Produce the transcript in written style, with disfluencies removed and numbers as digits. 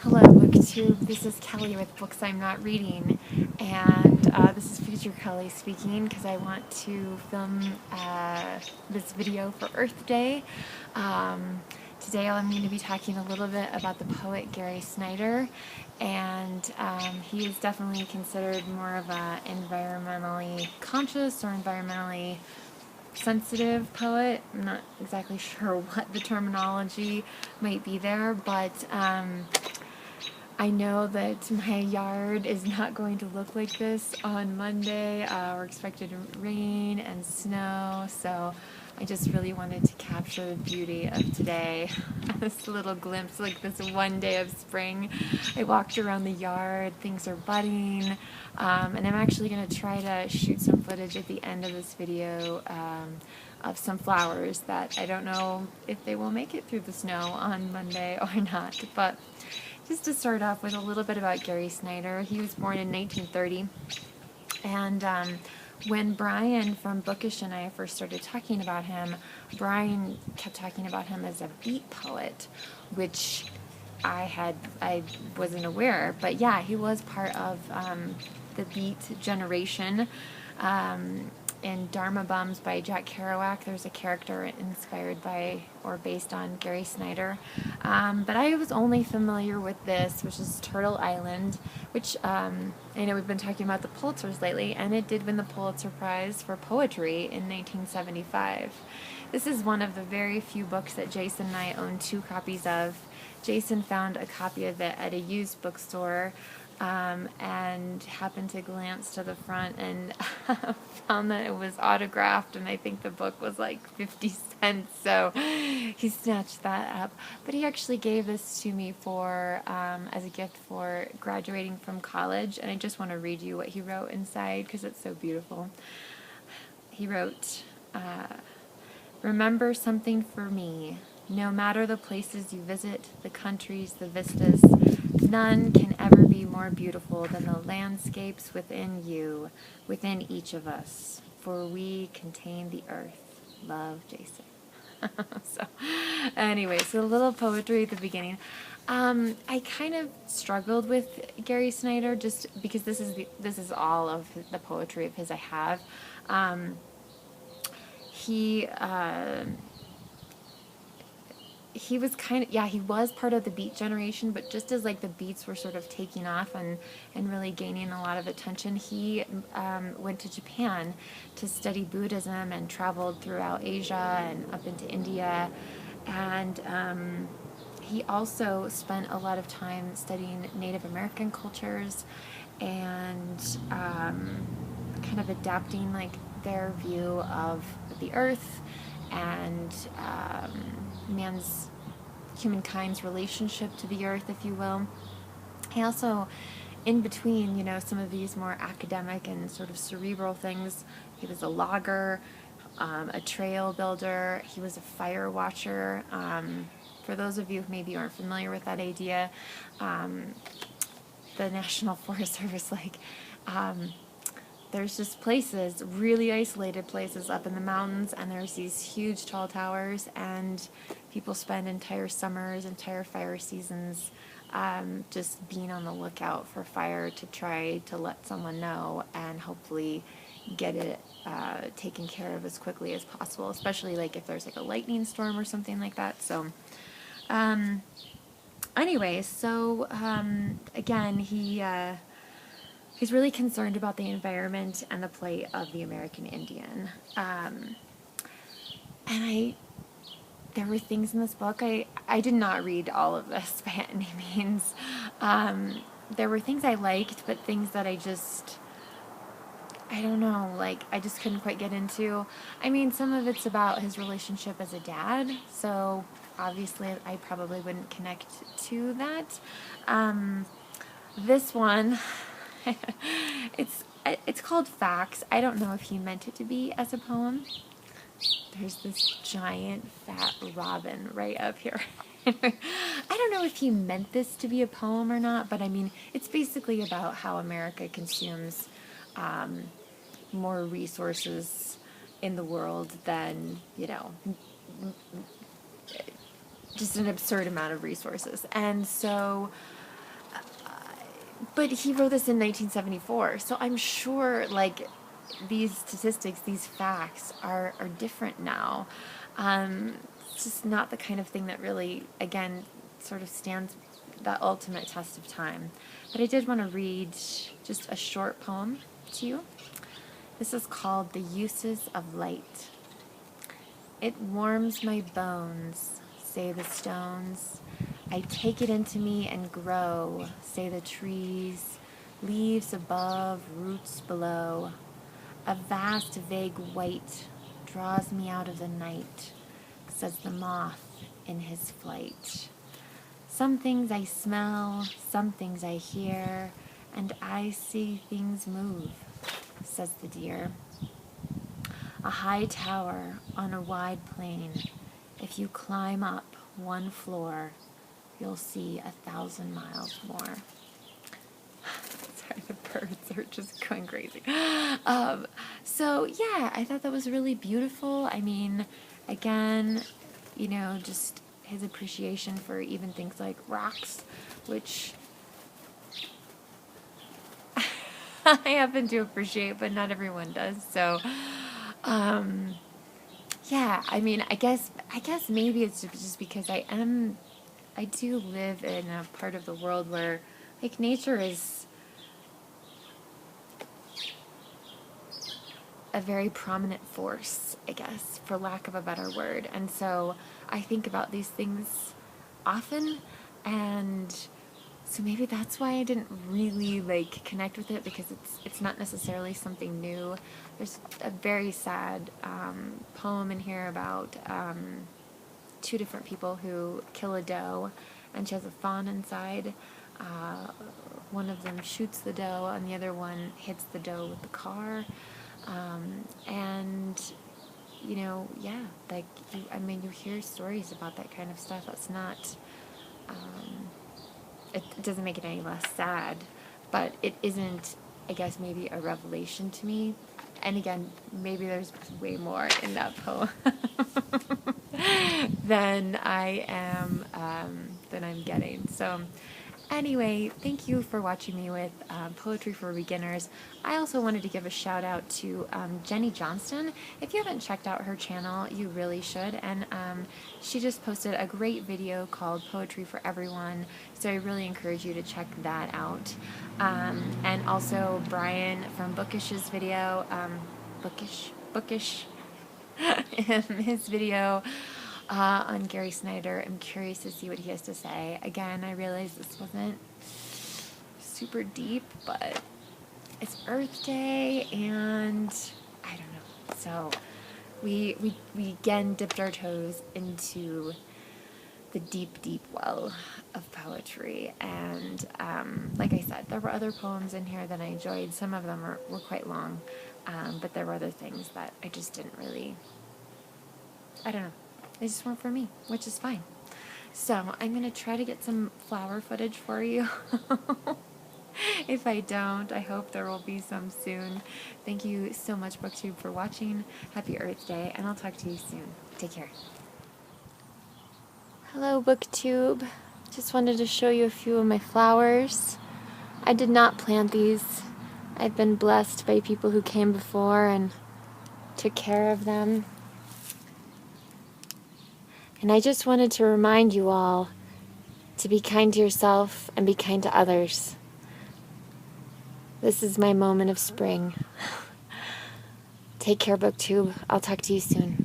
Hello, BookTube. This is Kelly with Books I'm Not Reading, and this is Future Kelly speaking because I want to film this video for Earth Day. Today I'm going to be talking a little bit about the poet Gary Snyder, and he is definitely considered more of an environmentally conscious or environmentally sensitive poet. I'm not exactly sure what the terminology might be there, but I know that my yard is not going to look like this on Monday. We're expected rain and snow, so I just really wanted to capture the beauty of today. This little glimpse, like this one day of spring. I walked around the yard, things are budding, and I'm actually going to try to shoot some footage at the end of this video of some flowers that I don't know if they will make it through the snow on Monday or not, but just to start off with a little bit about Gary Snyder. He was born in 1930, and when Brian from Bookish and I first started talking about him, Brian kept talking about him as a beat poet, which I wasn't aware, but yeah, he was part of the beat generation. In Dharma Bums by Jack Kerouac, there's a character inspired by or based on Gary Snyder. But I was only familiar with this, which is Turtle Island, which I know we've been talking about the Pulitzers lately, and it did win the Pulitzer Prize for Poetry in 1975. This is one of the very few books that Jason and I own 2 copies of. Jason found a copy of it at a used bookstore and happened to glance to the front and found that it was autographed, and I think the book was like 50 cents, so he snatched that up. But he actually gave this to me for as a gift for graduating from college, and I just want to read you what he wrote inside because it's so beautiful. He wrote, "Remember something for me. No matter the places you visit, the countries, the vistas, none can ever be more beautiful than the landscapes within you, within each of us, for we contain the earth. Love, Jason." So, anyway, so a little poetry at the beginning. I kind of struggled with Gary Snyder just because this is all of the poetry of his I have. He was kind of, yeah, he was part of the beat generation, but just as like the beats were sort of taking off and really gaining a lot of attention, he went to Japan to study Buddhism and traveled throughout Asia and up into India, and he also spent a lot of time studying Native American cultures and kind of adapting like their view of the earth and humankind's relationship to the earth, if you will. He also, in between, some of these more academic and sort of cerebral things, he was a logger, a trail builder, he was a fire watcher. For those of you who maybe aren't familiar with that idea, the National Forest Service, there's just places, really isolated places up in the mountains, and there's these huge tall towers, and people spend entire summers, entire fire seasons just being on the lookout for fire to try to let someone know and hopefully get it taken care of as quickly as possible, especially like if there's like a lightning storm or something like that. So anyway, so again, he's really concerned about the environment and the plight of the American Indian. And there were things in this book, I did not read all of this by any means. There were things I liked, but things that I don't know, I just couldn't quite get into. I mean, some of it's about his relationship as a dad, so obviously I probably wouldn't connect to that. This one... It's called Facts. I don't know if he meant it to be as a poem. There's this giant fat robin right up here. I don't know if he meant this to be a poem or not, but I mean, it's basically about how America consumes more resources in the world than, just an absurd amount of resources. And so But he wrote this in 1974, so I'm sure, like, these statistics, these facts are different now. It's just not the kind of thing that really, again, sort of stands the ultimate test of time. But I did want to read just a short poem to you. This is called The Uses of Light. It warms my bones, say the stones. I take it into me and grow, say the trees. Leaves above, roots below. A vast, vague white draws me out of the night, says the moth in his flight. Some things I smell, some things I hear, and I see things move, says the deer. A high tower on a wide plain. If you climb up one floor, you'll see 1,000 miles more. Sorry, the birds are just going crazy. So yeah, I thought that was really beautiful. I mean, again, you know, just his appreciation for even things like rocks, which I happen to appreciate, but not everyone does. So, yeah, I mean, I guess maybe it's just because I do live in a part of the world where, like, nature is a very prominent force, I guess, for lack of a better word. And so I think about these things often, and so maybe that's why I didn't really, like, connect with it, because it's not necessarily something new. There's a very sad poem in here about two different people who kill a doe, and she has a fawn inside. One of them shoots the doe, and the other one hits the doe with the car. And, you know, yeah, like, you hear stories about that kind of stuff. That's not, it doesn't make it any less sad, but it isn't, I guess, maybe a revelation to me. And again, maybe there's way more in that poem than than I'm getting. So, anyway, thank you for watching me with Poetry for Beginners. I also wanted to give a shout out to Jenny Johnston. If you haven't checked out her channel, you really should. And she just posted a great video called Poetry for Everyone, so I really encourage you to check that out. And also Brian from Bookish's video, Bookish, his video on Gary Snyder. I'm curious to see what he has to say. Again, I realize this wasn't super deep, but it's Earth Day, and I don't know. So we again dipped our toes into the deep, deep well of poetry. And like I said, there were other poems in here that I enjoyed. Some of them were quite long, but there were other things that I just didn't really, I don't know. They just weren't for me, which is fine. So I'm going to try to get some flower footage for you. If I don't, I hope there will be some soon. Thank you so much, BookTube, for watching. Happy Earth Day, and I'll talk to you soon. Take care. Hello, BookTube. Just wanted to show you a few of my flowers. I did not plant these. I've been blessed by people who came before and took care of them. And I just wanted to remind you all to be kind to yourself and be kind to others. This is my moment of spring. Take care, BookTube. I'll talk to you soon.